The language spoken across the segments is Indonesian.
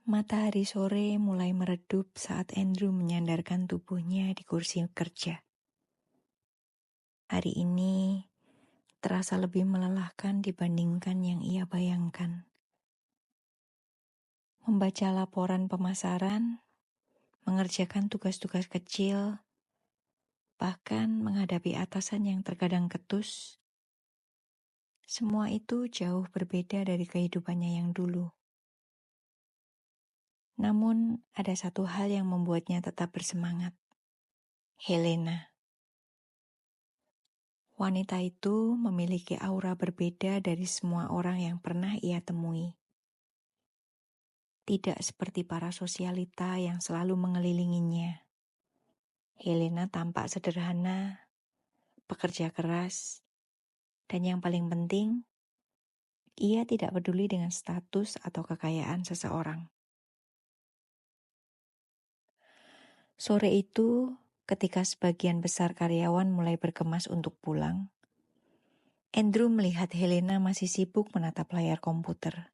Matahari sore mulai meredup saat Andrew menyandarkan tubuhnya di kursi kerja. Hari ini terasa lebih melelahkan dibandingkan yang ia bayangkan. Membaca laporan pemasaran, mengerjakan tugas-tugas kecil, bahkan menghadapi atasan yang terkadang ketus, semua itu jauh berbeda dari kehidupannya yang dulu. Namun, ada satu hal yang membuatnya tetap bersemangat. Helena. Wanita itu memiliki aura berbeda dari semua orang yang pernah ia temui. Tidak seperti para sosialita yang selalu mengelilinginya. Helena tampak sederhana, pekerja keras, dan yang paling penting, ia tidak peduli dengan status atau kekayaan seseorang. Sore itu, ketika sebagian besar karyawan mulai berkemas untuk pulang, Andrew melihat Helena masih sibuk menatap layar komputer.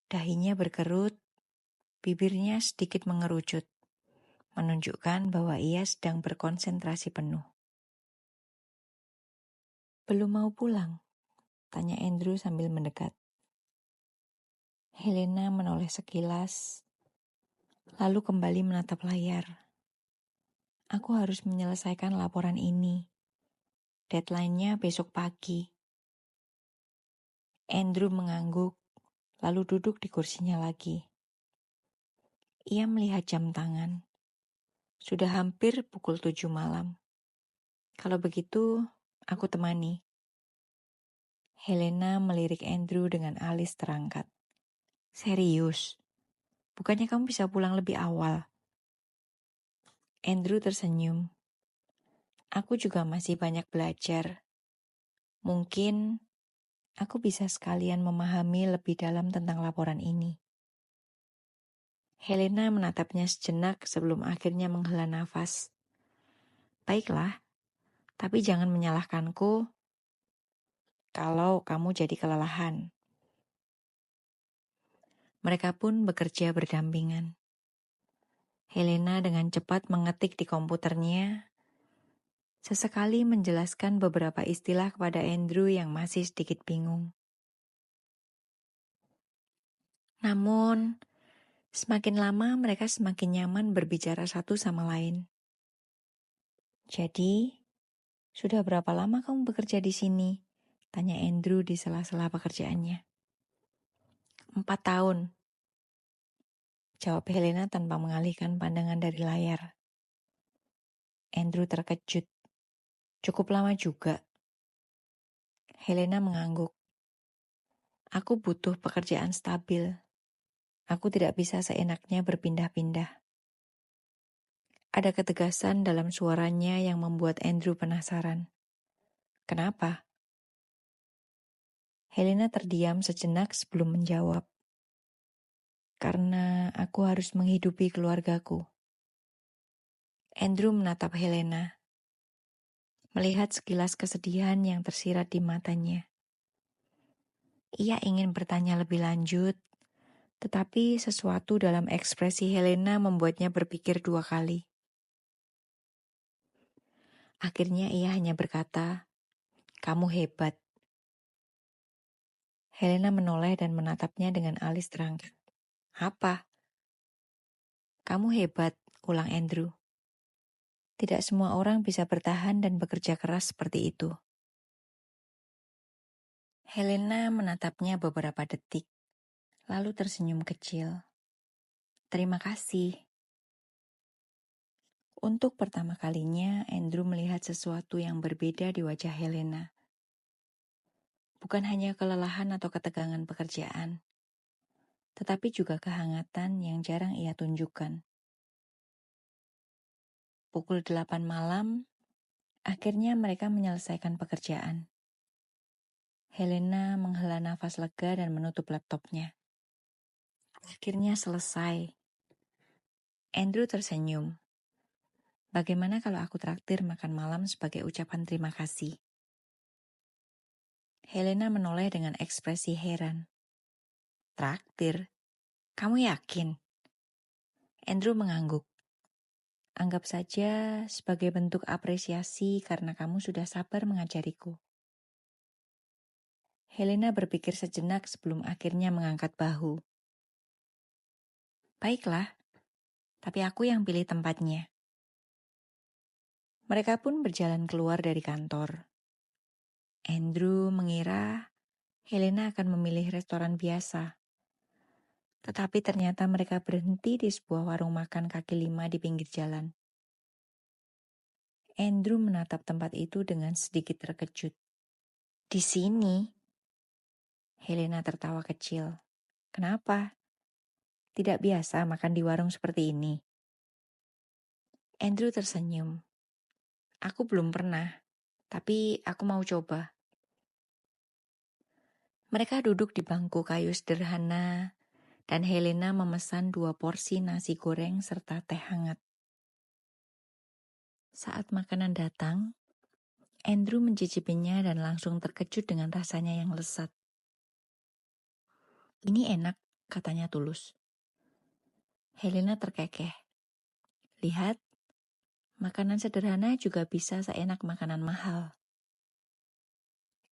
Dahinya berkerut, bibirnya sedikit mengerucut, menunjukkan bahwa ia sedang berkonsentrasi penuh. "Belum mau pulang?" tanya Andrew sambil mendekat. Helena menoleh sekilas, lalu kembali menatap layar. "Aku harus menyelesaikan laporan ini. Deadline-nya besok pagi." Andrew mengangguk, lalu duduk di kursinya lagi. Ia melihat jam tangan. Sudah hampir pukul 7 malam. "Kalau begitu, aku temani." Helena melirik Andrew dengan alis terangkat. "Serius? Bukannya kamu bisa pulang lebih awal?" Andrew tersenyum. "Aku juga masih banyak belajar. Mungkin aku bisa sekalian memahami lebih dalam tentang laporan ini." Helena menatapnya sejenak sebelum akhirnya menghela nafas. "Baiklah, tapi jangan menyalahkanku kalau kamu jadi kelelahan." Mereka pun bekerja berdampingan. Helena dengan cepat mengetik di komputernya, sesekali menjelaskan beberapa istilah kepada Andrew yang masih sedikit bingung. Namun, semakin lama mereka semakin nyaman berbicara satu sama lain. "Jadi, sudah berapa lama kamu bekerja di sini?" tanya Andrew di sela-sela pekerjaannya. 4 tahun, jawab Helena tanpa mengalihkan pandangan dari layar. Andrew terkejut. "Cukup lama juga." Helena mengangguk. "Aku butuh pekerjaan stabil. Aku tidak bisa seenaknya berpindah-pindah." Ada ketegasan dalam suaranya yang membuat Andrew penasaran. "Kenapa?" Helena terdiam sejenak sebelum menjawab. "Karena aku harus menghidupi keluargaku." Andrew menatap Helena, melihat sekilas kesedihan yang tersirat di matanya. Ia ingin bertanya lebih lanjut, tetapi sesuatu dalam ekspresi Helena membuatnya berpikir 2 kali. Akhirnya ia hanya berkata, "Kamu hebat." Helena menoleh dan menatapnya dengan alis terangkat. "Apa?" "Kamu hebat," ulang Andrew. "Tidak semua orang bisa bertahan dan bekerja keras seperti itu." Helena menatapnya beberapa detik, lalu tersenyum kecil. "Terima kasih." Untuk pertama kalinya, Andrew melihat sesuatu yang berbeda di wajah Helena. Bukan hanya kelelahan atau ketegangan pekerjaan, tetapi juga kehangatan yang jarang ia tunjukkan. Pukul 8 malam, akhirnya mereka menyelesaikan pekerjaan. Helena menghela nafas lega dan menutup laptopnya. Akhirnya selesai. Andrew tersenyum. "Bagaimana kalau aku traktir makan malam sebagai ucapan terima kasih?" Helena menoleh dengan ekspresi heran. "Traktir? Kamu yakin? Andrew mengangguk. Anggap saja sebagai bentuk apresiasi karena kamu sudah sabar mengajariku. Helena berpikir sejenak sebelum akhirnya mengangkat bahu. Baiklah, tapi aku yang pilih tempatnya. Mereka pun berjalan keluar dari kantor. Andrew mengira Helena akan memilih restoran biasa. Tetapi ternyata mereka berhenti di sebuah warung makan kaki lima di pinggir jalan. Andrew menatap tempat itu dengan sedikit terkejut. Di sini? Helena tertawa kecil. Kenapa? Tidak biasa makan di warung seperti ini. Andrew tersenyum. Aku belum pernah, tapi aku mau coba. Mereka duduk di bangku kayu sederhana, dan Helena memesan 2 porsi nasi goreng serta teh hangat. Saat makanan datang, Andrew mencicipinya dan langsung terkejut dengan rasanya yang lezat. Ini enak, katanya tulus. Helena terkekeh. Lihat, makanan sederhana juga bisa seenak makanan mahal.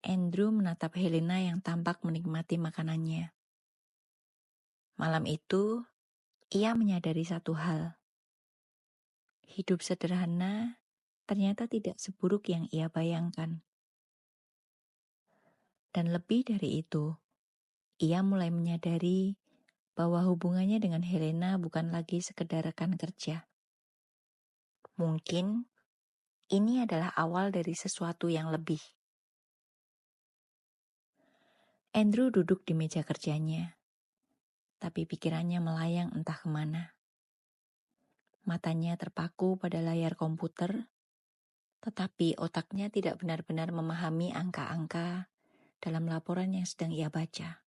Andrew menatap Helena yang tampak menikmati makanannya. Malam itu, ia menyadari satu hal. Hidup sederhana ternyata tidak seburuk yang ia bayangkan. Dan lebih dari itu, ia mulai menyadari bahwa hubungannya dengan Helena bukan lagi sekedar rekan kerja. Mungkin ini adalah awal dari sesuatu yang lebih. Andrew duduk di meja kerjanya, tapi pikirannya melayang entah kemana. Matanya terpaku pada layar komputer, tetapi otaknya tidak benar-benar memahami angka-angka dalam laporan yang sedang ia baca.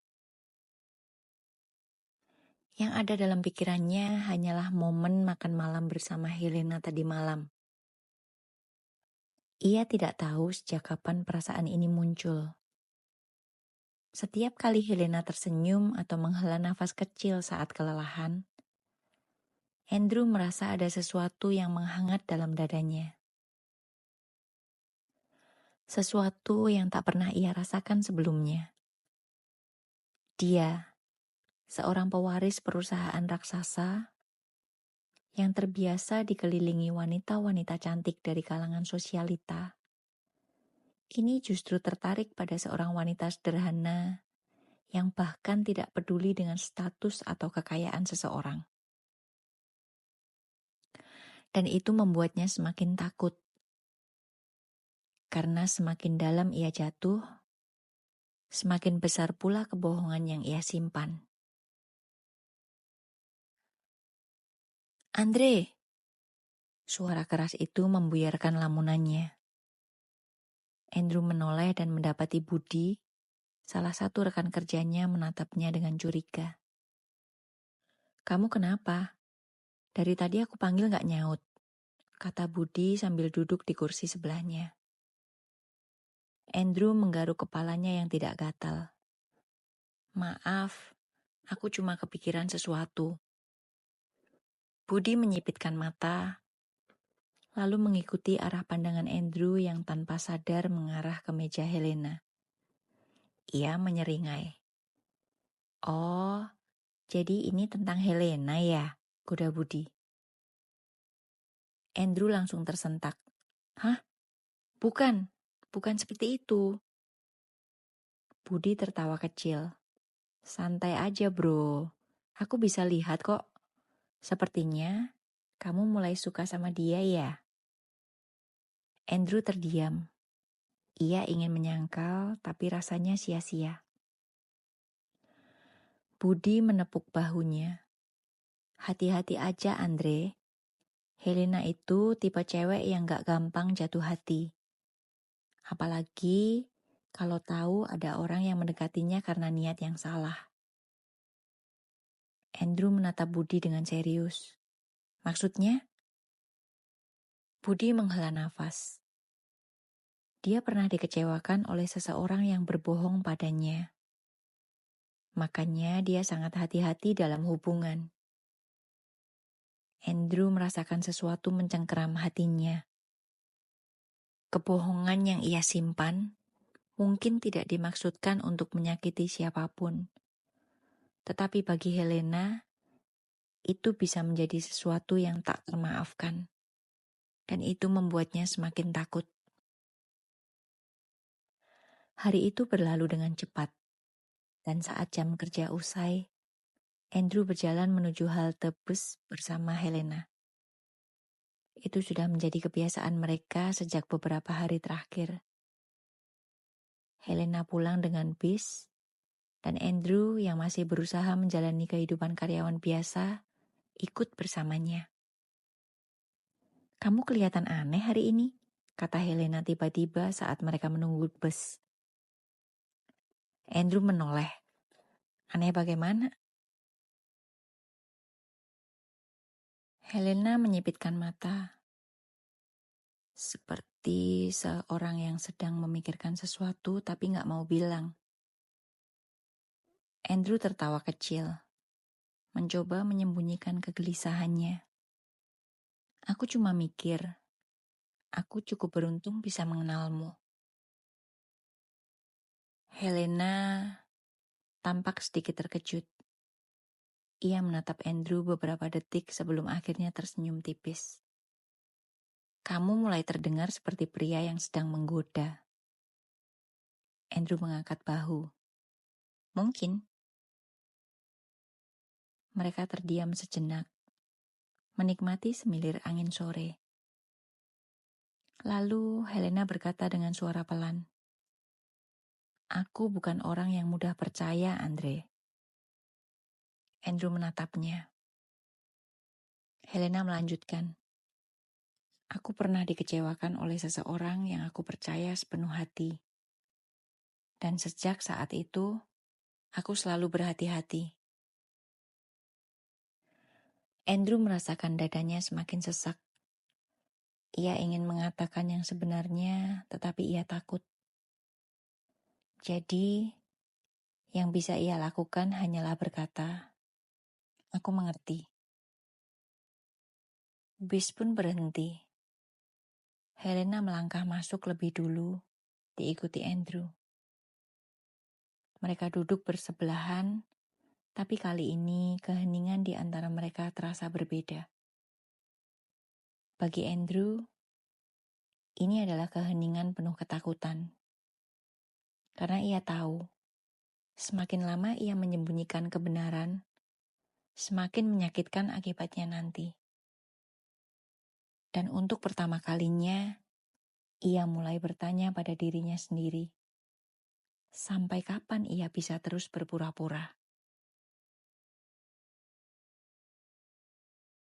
Yang ada dalam pikirannya hanyalah momen makan malam bersama Helena tadi malam. Ia tidak tahu sejak kapan perasaan ini muncul. Setiap kali Helena tersenyum atau menghela nafas kecil saat kelelahan, Andrew merasa ada sesuatu yang menghangat dalam dadanya. Sesuatu yang tak pernah ia rasakan sebelumnya. Dia, seorang pewaris perusahaan raksasa yang terbiasa dikelilingi wanita-wanita cantik dari kalangan sosialita, kini justru tertarik pada seorang wanita sederhana yang bahkan tidak peduli dengan status atau kekayaan seseorang. Dan itu membuatnya semakin takut. Karena semakin dalam ia jatuh, semakin besar pula kebohongan yang ia simpan. Andre! Suara keras itu membuyarkan lamunannya. Andrew menoleh dan mendapati Budi, salah satu rekan kerjanya, menatapnya dengan curiga. Kamu kenapa? Dari tadi aku panggil gak nyaut, kata Budi sambil duduk di kursi sebelahnya. Andrew menggaruk kepalanya yang tidak gatal. Maaf, aku cuma kepikiran sesuatu. Budi menyipitkan mata, lalu mengikuti arah pandangan Andrew yang tanpa sadar mengarah ke meja Helena. Ia menyeringai. Oh, jadi ini tentang Helena ya, goda Budi. Andrew langsung tersentak. Hah? Bukan seperti itu. Budi tertawa kecil. Santai aja bro, aku bisa lihat kok. Sepertinya kamu mulai suka sama dia ya. Andrew terdiam. Ia ingin menyangkal, tapi rasanya sia-sia. Budi menepuk bahunya. Hati-hati aja Andre. Helena itu tipe cewek yang gak gampang jatuh hati. Apalagi kalau tahu ada orang yang mendekatinya karena niat yang salah. Andrew menatap Budi dengan serius. Maksudnya? Budi menghela nafas. Dia pernah dikecewakan oleh seseorang yang berbohong padanya. Makanya dia sangat hati-hati dalam hubungan. Andrew merasakan sesuatu mencengkeram hatinya. Kebohongan yang ia simpan mungkin tidak dimaksudkan untuk menyakiti siapapun. Tetapi bagi Helena, itu bisa menjadi sesuatu yang tak termaafkan. Dan itu membuatnya semakin takut. Hari itu berlalu dengan cepat. Dan saat jam kerja usai, Andrew berjalan menuju halte bus bersama Helena. Itu sudah menjadi kebiasaan mereka sejak beberapa hari terakhir. Helena pulang dengan bis, dan Andrew yang masih berusaha menjalani kehidupan karyawan biasa, ikut bersamanya. "Kamu kelihatan aneh hari ini," kata Helena tiba-tiba saat mereka menunggu bus. Andrew menoleh. "Aneh bagaimana?" Helena menyipitkan mata, seperti seorang yang sedang memikirkan sesuatu tapi gak mau bilang. Andrew tertawa kecil, mencoba menyembunyikan kegelisahannya. "Aku cuma mikir, aku cukup beruntung bisa mengenalmu." Helena tampak sedikit terkejut. Ia menatap Andrew beberapa detik sebelum akhirnya tersenyum tipis. "Kamu mulai terdengar seperti pria yang sedang menggoda." Andrew mengangkat bahu. "Mungkin." Mereka terdiam sejenak, menikmati semilir angin sore. Lalu Helena berkata dengan suara pelan, "Aku bukan orang yang mudah percaya, Andre." Andrew menatapnya. Helena melanjutkan, "Aku pernah dikecewakan oleh seseorang yang aku percaya sepenuh hati. Dan sejak saat itu, aku selalu berhati-hati." Andrew merasakan dadanya semakin sesak. Ia ingin mengatakan yang sebenarnya, tetapi ia takut. Jadi, yang bisa ia lakukan hanyalah berkata, "Aku mengerti." Bis pun berhenti. Helena melangkah masuk lebih dulu, diikuti Andrew. Mereka duduk bersebelahan, tapi kali ini keheningan di antara mereka terasa berbeda. Bagi Andrew, ini adalah keheningan penuh ketakutan. Karena ia tahu, semakin lama ia menyembunyikan kebenaran, semakin menyakitkan akibatnya nanti. Dan untuk pertama kalinya, ia mulai bertanya pada dirinya sendiri, sampai kapan ia bisa terus berpura-pura?